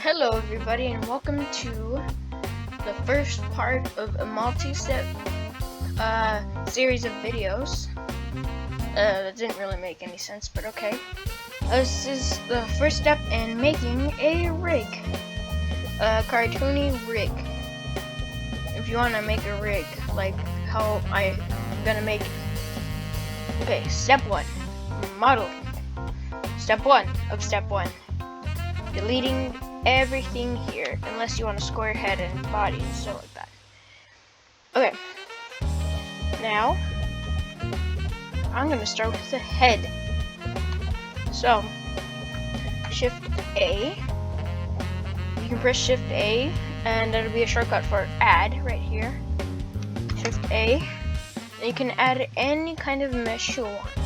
Hello everybody and welcome to the first part of a multi-step series of videos. That didn't really make any sense, but okay. This is the first step in making a rig. A Cartoony rig. If you want to make a rig, like how I'm gonna make it. Okay, step 1. Modeling. Step 1 of step 1. Deleting everything here, unless you want a square head and body and stuff like that. Okay, now I'm gonna start with the head. So Shift A, you can press Shift A and that'll be a shortcut for add right here. Shift A, and you can add any kind of mesh you want.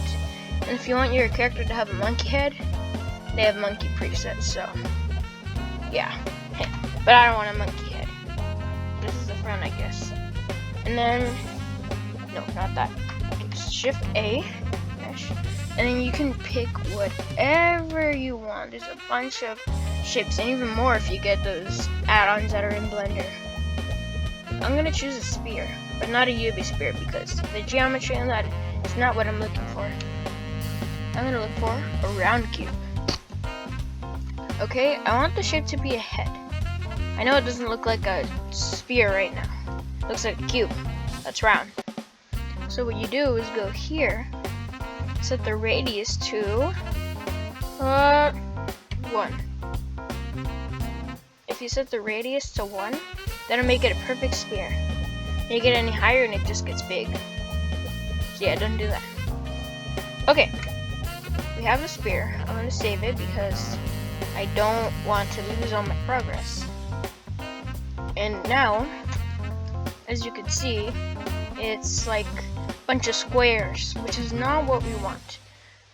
And if you want your character to have a monkey head, they have monkey presets, so yeah. But I don't want a monkey head. This is the front, I guess. And then, no, not that. Okay, Shift A, mesh, and then you can pick whatever you want. There's a bunch of shapes, and even more if you get those add-ons that are in Blender. I'm gonna choose a spear, but not a UV spear because the geometry on that is not what I'm looking for. I'm gonna look for a round cube. Okay, I want the shape to be a head. I know it doesn't look like a sphere right now. It looks like a cube that's round. So what you do is go here, set the radius to 1. If you set the radius to 1, that'll make it a perfect sphere. You get any higher and it just gets big. So yeah, don't do that. Okay, we have a sphere. I'm gonna save it because I don't want to lose all my progress. And now, as you can see, it's like a bunch of squares, which is not what we want.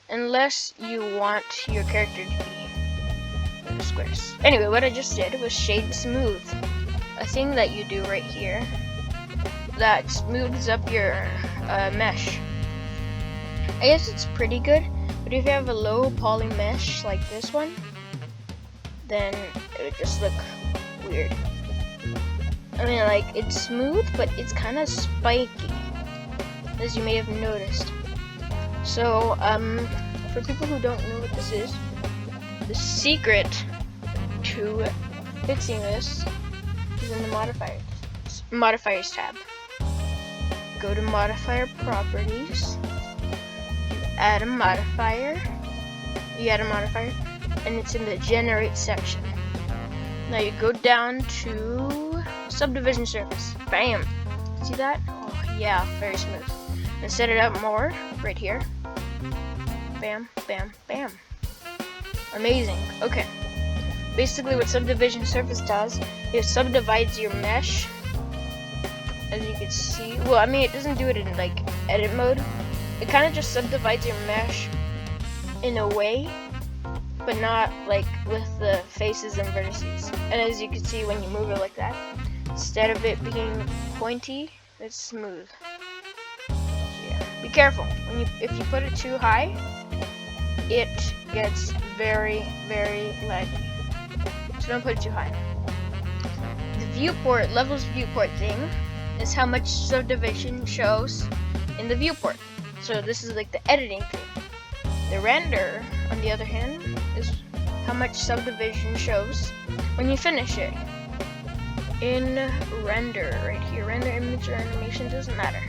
Unless you want your character to be squares. Anyway, what I just did was shade smooth. A thing that you do right here that smooths up your mesh. I guess it's pretty good, but if you have a low poly mesh like this one, then it would just look weird. I mean, like, it's smooth, but it's kind of spiky, as you may have noticed. So, for people who don't know what this is, the secret to fixing this is in the modifiers tab. Go to modifier properties, add a modifier, and it's in the generate section. Now you go down to subdivision surface. Bam! See that? Oh yeah, very smooth. And set it up more right here. Bam, bam, bam. Amazing. Okay. Basically what subdivision surface does is subdivides your mesh. As you can see, well, I mean, it doesn't do it in like edit mode. It kind of just subdivides your mesh in a way, but not like with the faces and vertices. And as you can see, when you move it like that, instead of it being pointy, it's smooth. Yeah. Be careful. If you put it too high, it gets very, very laggy. So don't put it too high. The viewport, levels viewport thing, is how much subdivision shows in the viewport. So this is like the editing thing. The render, on the other hand, is how much subdivision shows when you finish it. In render, right here, render image or animation, doesn't matter.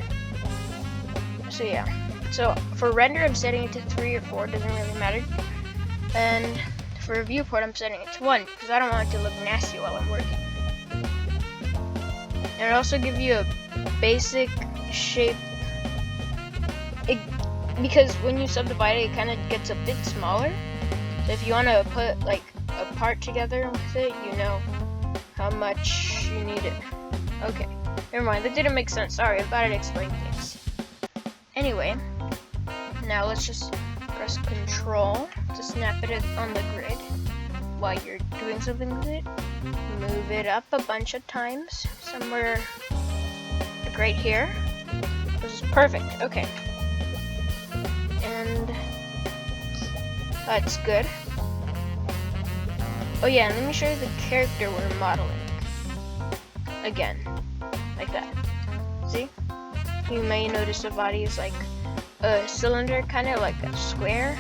So yeah, so for render I'm setting it to 3 or 4, doesn't really matter. And for viewport I'm setting it to 1, because I don't want it to look nasty while I'm working. And it also gives you a basic shape. Because when you subdivide it, it kind of gets a bit smaller. So if you want to put like a part together with it, you know how much you need it. Okay, never mind, that didn't make sense. Sorry, I thought I'd explain things. Anyway, now let's just press Control to snap it on the grid while you're doing something with it. Move it up a bunch of times, somewhere like right here. This is perfect. Okay. And that's good. Oh yeah, and let me show you the character we're modeling. Again, like that. See? You may notice the body is like a cylinder, kind of like a square.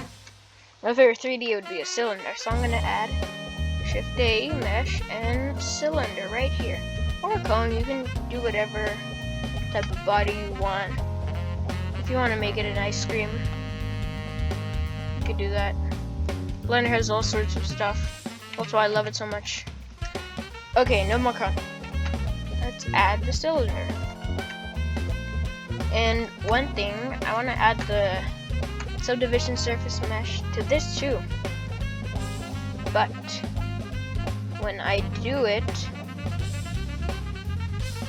If it were 3D, it would be a cylinder. So I'm gonna add Shift A, mesh, and cylinder right here. Or a cone, you can do whatever type of body you want. If you want to make it an ice cream, you could do that. Blender has all sorts of stuff. That's why I love it so much. Okay, no more cone. Let's add the cylinder. And one thing, I want to add the subdivision surface mesh to this too. But when I do it,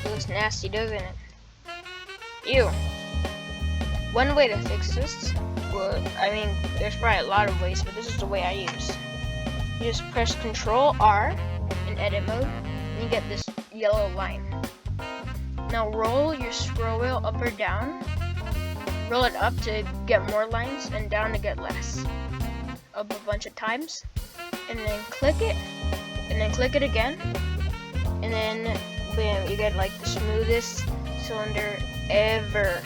it looks nasty, doesn't it? Ew. One way to fix this, well, I mean, there's probably a lot of ways, but this is the way I use. You just press Control R in edit mode, and you get this yellow line. Now roll your scroll wheel up or down. Roll it up to get more lines, and down to get less. Up a bunch of times, and then click it, and then click it again, and then bam, you get like the smoothest cylinder ever.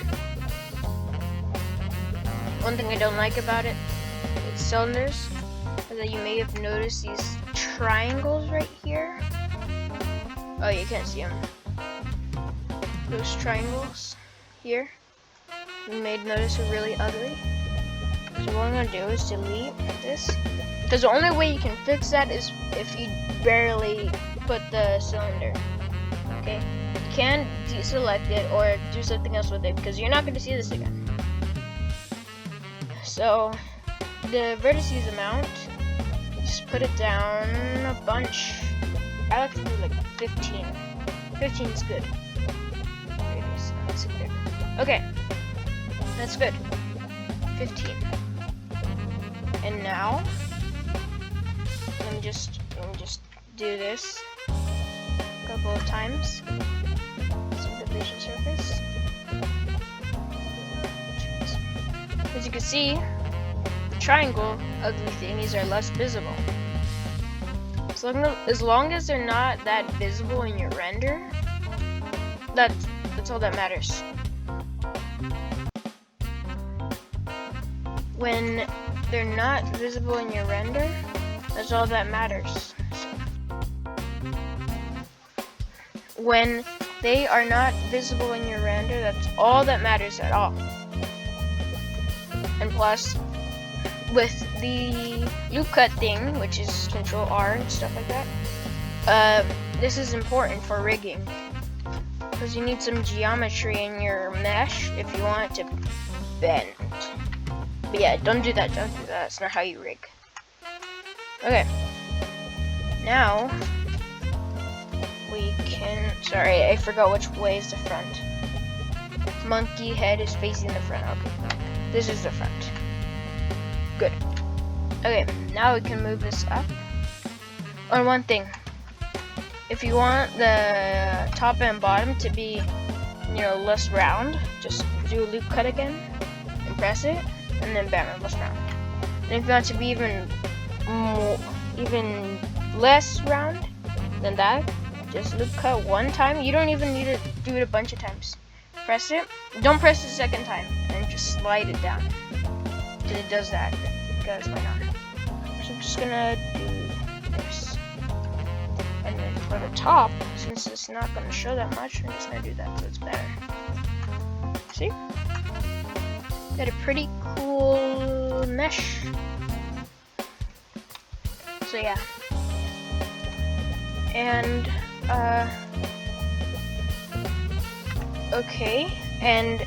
One thing I don't like about it, with cylinders, is that you may have noticed these triangles right here. Oh, you can't see them. Those triangles here, you may notice are really ugly. So what I'm gonna do is delete this, because the only way you can fix that is if you barely put the cylinder. Okay, you can deselect it or do something else with it, because you're not gonna see this again. So the vertices amount, just put it down a bunch. I like to do like 15. 15 is good. Okay, that's good. 15. And now let me just do this a couple of times. Subdivision surface. As you can see, the triangle ugly thingies are less visible. As long as they're not that visible in your render, that's all that matters. When they're not visible in your render, that's all that matters. When they are not visible in your render, that's all that matters at all. And plus, with the loop cut thing, which is Control R and stuff like that, this is important for rigging, because you need some geometry in your mesh if you want it to bend. But yeah, don't do that, that's not how you rig. Okay, now we can, sorry, I forgot which way is the front. Monkey head is facing the front. Okay, this is the front. Good. Okay, now we can move this up. Oh, one thing, if you want the top and bottom to be, less round, just do a loop cut again and press it, and then bam, less round. And if you want it to be even less round than that, just loop cut one time. You don't even need to do it a bunch of times. Press it. Don't press it the second time, and just slide it down. Because it does that. Because why not? So I'm just gonna do this. And then for the top, since it's not gonna show that much, I'm just gonna do that so it's better. See? Got a pretty cool mesh. So yeah. And okay, and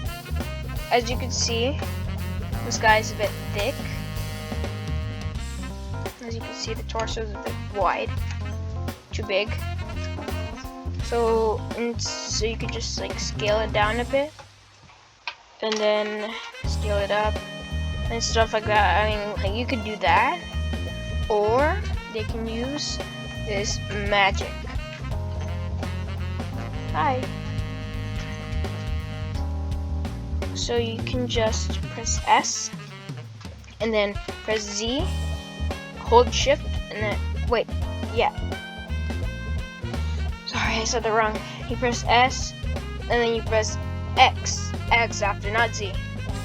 as you can see, this guy's a bit thick. As you can see, the torso is a bit wide, too big. So you could just like scale it down a bit, and then scale it up, and stuff like that. I mean, like, you could do that, or they can use this magic. Hi. So you can just press S, and then press Z, hold shift, and then, wait, yeah. Sorry, I said that wrong. You press S, and then you press X after, not Z.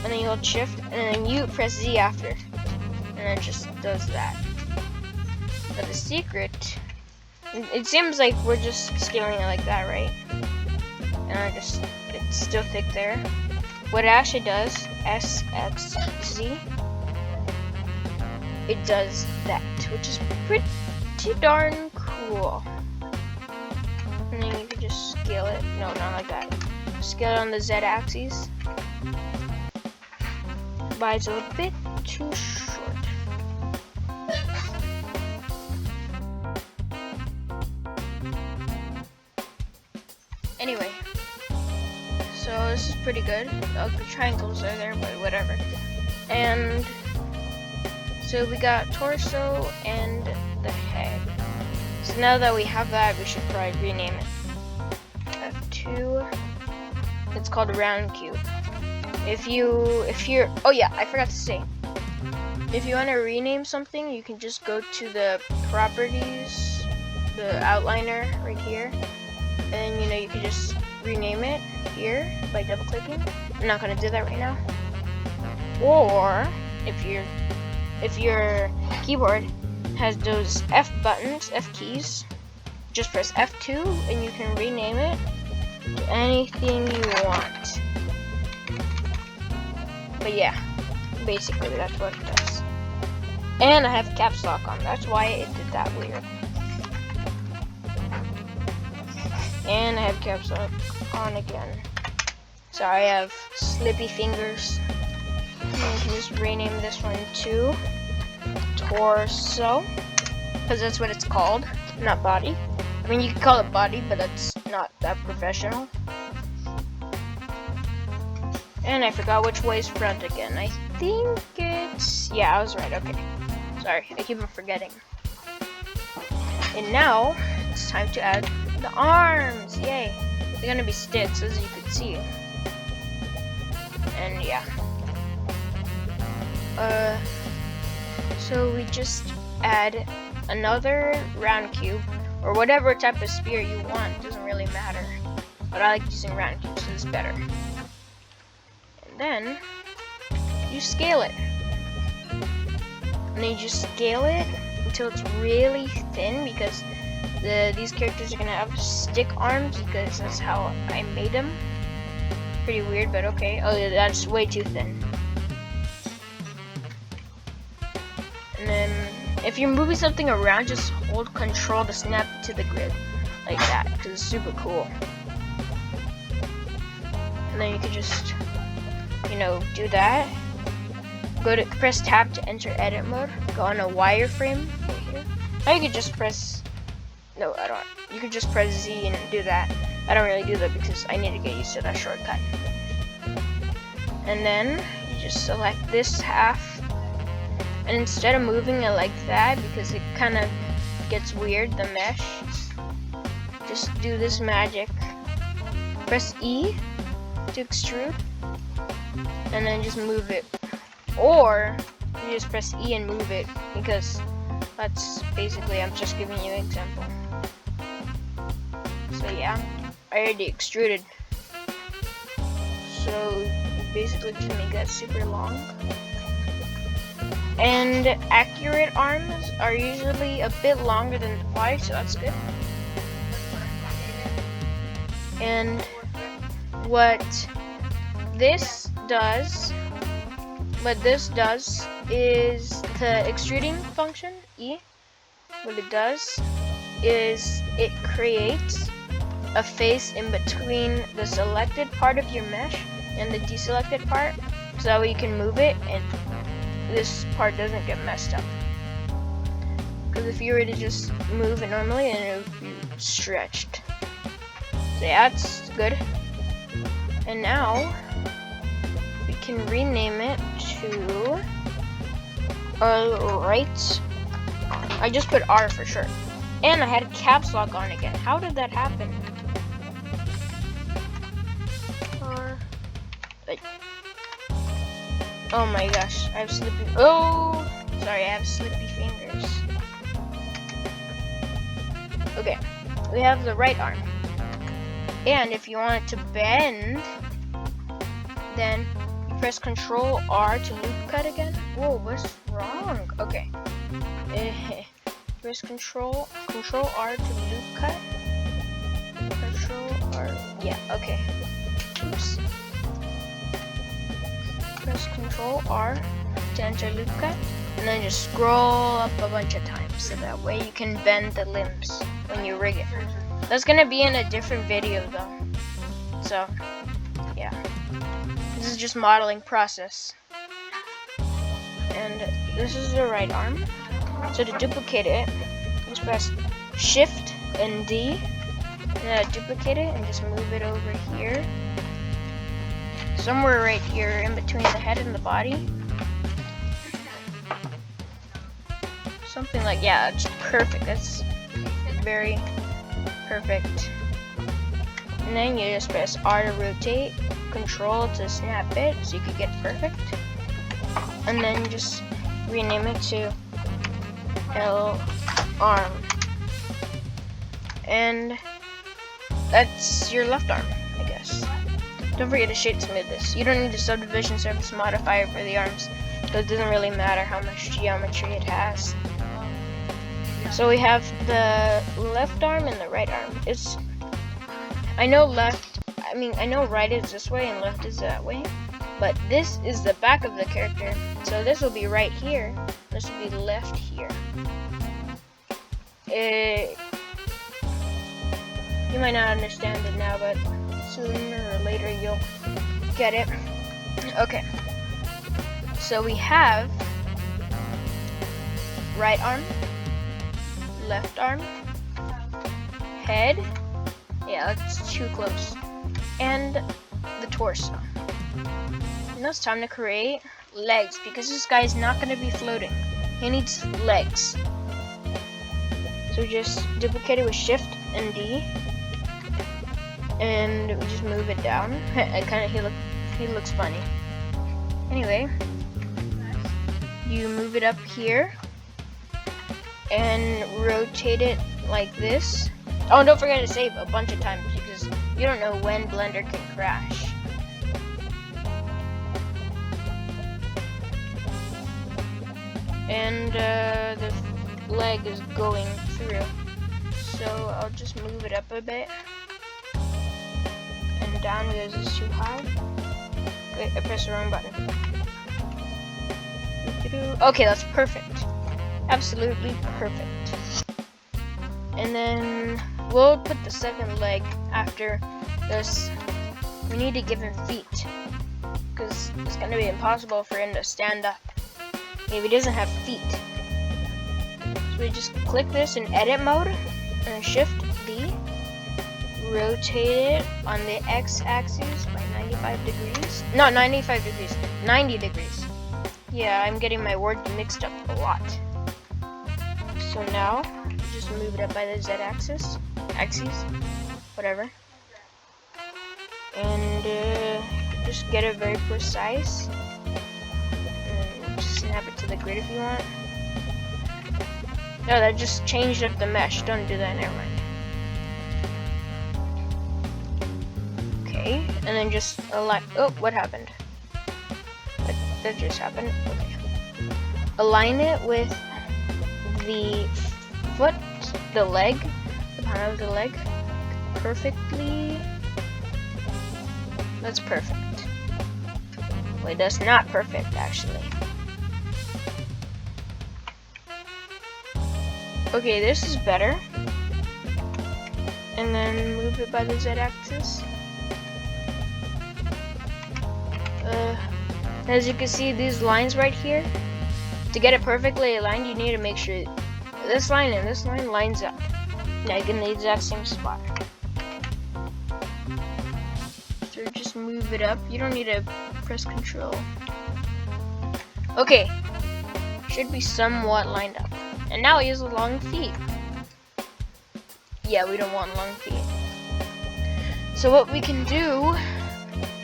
And then you hold shift, and then you press Z after. And it just does that. But the secret, it seems like we're just scaling it like that, right? And it's still thick there. What it actually does, S, X, Z, it does that, which is pretty darn cool. And then you can just scale it. No, not like that. Scale it on the Z axis. But it's a bit too short. Anyway, so this is pretty good. The triangles are there, but whatever. And so we got torso and the head. So now that we have that, we should probably rename it. F2. It's called a round cube. If you're, oh yeah, I forgot to say. If you want to rename something, you can just go to the properties, the outliner right here, and you can just rename it here by double clicking. I'm not gonna do that right now. Or if your keyboard has those F buttons, F keys, just press F2 and you can rename it to anything you want. But yeah, basically that's what it does. And I have caps lock on, that's why it did that weird. And I have caps lock on again. Sorry, I have slippy fingers. And you can just rename this one to torso, because that's what it's called, not body. I mean, you can call it body, but that's not that professional. And I forgot which way is front again. I think it's, yeah, I was right, okay. Sorry, I keep on forgetting. And now, it's time to add the arms, yay. They're gonna be sticks, as you can see. And yeah. So we just add another round cube, or whatever type of spear you want, it doesn't really matter. But I like using round cubes, so it's better. And then, you scale it. And then you just scale it until it's really thin, because these characters are gonna have stick arms, because that's how I made them. Pretty weird, but okay. Oh yeah, that's way too thin. And then, if you're moving something around, just hold Control to snap it to the grid, like that, because it's super cool. And then you can just, do that. Press tab to enter edit mode. Go on a wireframe right here. Now you can just press, no, I don't. You can just press Z and do that. I don't really do that because I need to get used to that shortcut. And then you just select this half. And instead of moving it like that, because it kind of gets weird, the mesh, just do this magic. Press E to extrude, and then just move it. Or you just press E and move it, because that's basically, I'm just giving you an example. So yeah, I already extruded. So you basically just make that super long. And accurate arms are usually a bit longer than the body, so that's good. And what this does is the extruding function, E. What it does is it creates a face in between the selected part of your mesh and the deselected part, so that way you can move it and this part doesn't get messed up. Because if you were to just move it normally, then it would be stretched. So yeah, that's good. And now we can rename it to right. I just put R for sure. And I had caps lock on again. How did that happen? R. Like, oh my gosh, I have slippy. Oh, sorry, I have slippy fingers. Okay, we have the right arm. And if you want it to bend, then you press Control R to loop cut again. Whoa, what's wrong? Okay. Press Control R to loop cut. Control R. Yeah, okay. Oops. Press Control R to enter loop cut. And then just scroll up a bunch of times so that way you can bend the limbs when you rig it. That's gonna be in a different video though. So, yeah. This is just modeling process. And this is the right arm. So to duplicate it, just press Shift and D. And then duplicate it and just move it over here. Somewhere right here in between the head and the body. Something like, yeah, it's perfect. That's very perfect. And then you just press R to rotate, Control to snap it so you can get perfect. And then just rename it to L arm. And that's your left arm, I guess. Don't forget to shape smooth this. You don't need a subdivision surface modifier for the arms, so it doesn't really matter how much geometry it has. So we have the left arm and the right arm. I know right is this way and left is that way, but this is the back of the character. So this will be right here. This will be left here. You might not understand it now, but sooner or later you'll get it. Okay. So we have right arm, left arm, head, yeah, that's too close, and the torso. Now it's time to create legs, because this guy's not going to be floating. He needs legs. So just duplicate it with Shift and D, and we just move it down. He looks funny. Anyway, you move it up here and rotate it like this. Oh, and don't forget to save a bunch of times because you don't know when Blender can crash. And the leg is going through, so I'll just move it up a bit. And down because it's too high. Wait, I pressed the wrong button. Okay, that's perfect. Absolutely perfect. And then we'll put the second leg after this. We need to give him feet, because it's going to be impossible for him to stand up if he doesn't have feet. So we just click this in edit mode and Shift D. Rotate it on the x-axis by 95 degrees. Not 95 degrees, 90 degrees. Yeah, I'm getting my words mixed up a lot. So now, just move it up by the z-axis, whatever. And just get it very precise. And just snap it to the grid if you want. No, that just changed up the mesh. Don't do that, never mind. Okay, and then just align. Oh, what happened? That just happened. Okay. Align it with the foot, the leg, the bottom of the leg, perfectly. That's perfect. Wait, that's not perfect, actually. Okay, this is better. And then move it by the z-axis. As you can see, these lines right here, to get it perfectly aligned, you need to make sure this line and this line lines up, like in the exact same spot. So just move it up. You don't need to press Control. Okay, should be somewhat lined up. And now he has long feet. Yeah, we don't want long feet. So what we can do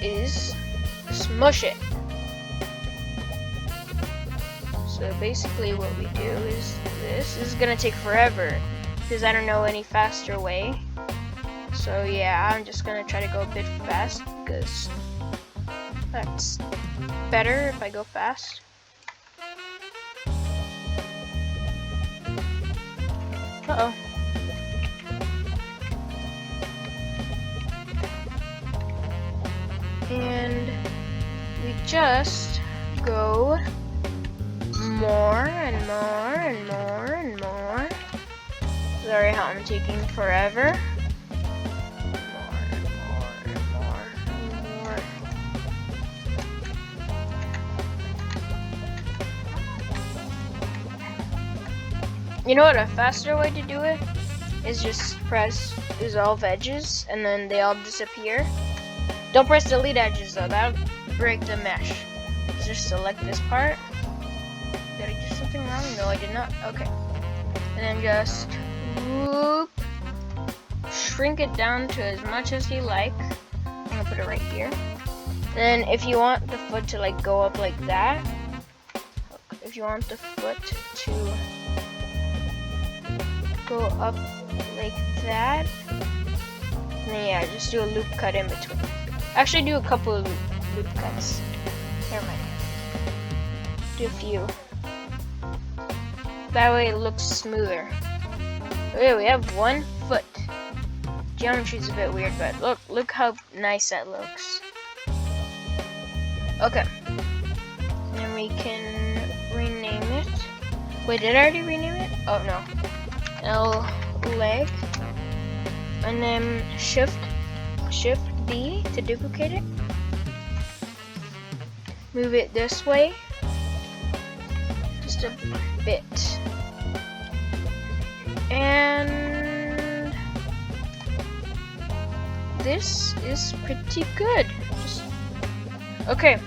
is smush it. So basically what we do is, this is gonna take forever because I don't know any faster way. So yeah, I'm just gonna try to go a bit fast because that's better if I go fast. Uh-oh. And we just go more and more and more and more. Sorry how I'm taking forever. More and more and more and more. You know what, a faster way to do it is just press dissolve edges and then they all disappear. Don't press delete edges though, that'll break the mesh. Just select this part. Did I do something wrong? No, I did not. Okay. And then just whoop, shrink it down to as much as you like. I'm gonna put it right here. Then if you want the foot to like go up like that, if you want the foot to go up like that, then yeah, just do a loop cut in between. Actually do a couple of loop cuts. Never mind. Do a few. That way it looks smoother. Okay, we have one foot. Geometry's a bit weird, but look how nice that looks. Okay. Then we can rename it. Wait, did I already rename it? Oh no. L leg. And then shift B to duplicate it. Move it this way. Just a bit. And this is pretty good. Okay.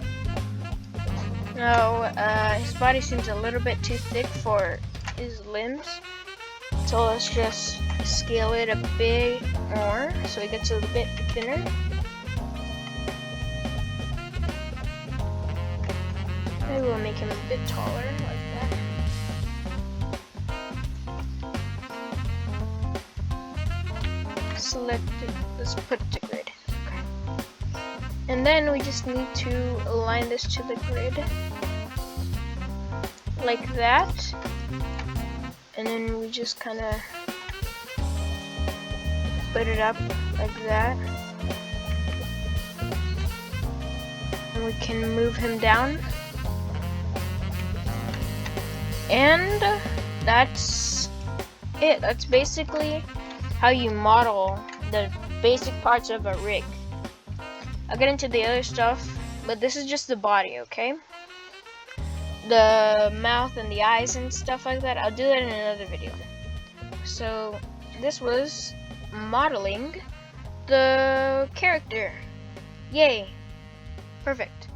Now, his body seems a little bit too thick for his limbs. So let's just scale it a bit more so it gets a little bit thinner. Maybe we'll make him a bit taller like that. Select it, let's put it to grid. Okay. And then we just need to align this to the grid like that. And then we just kind of put it up like that. And we can move him down. And that's it. That's basically how you model the basic parts of a rig. I'll get into the other stuff, but this is just the body, okay? The mouth and the eyes and stuff like that, I'll do that in another video. So this was modeling the character. Yay. Perfect.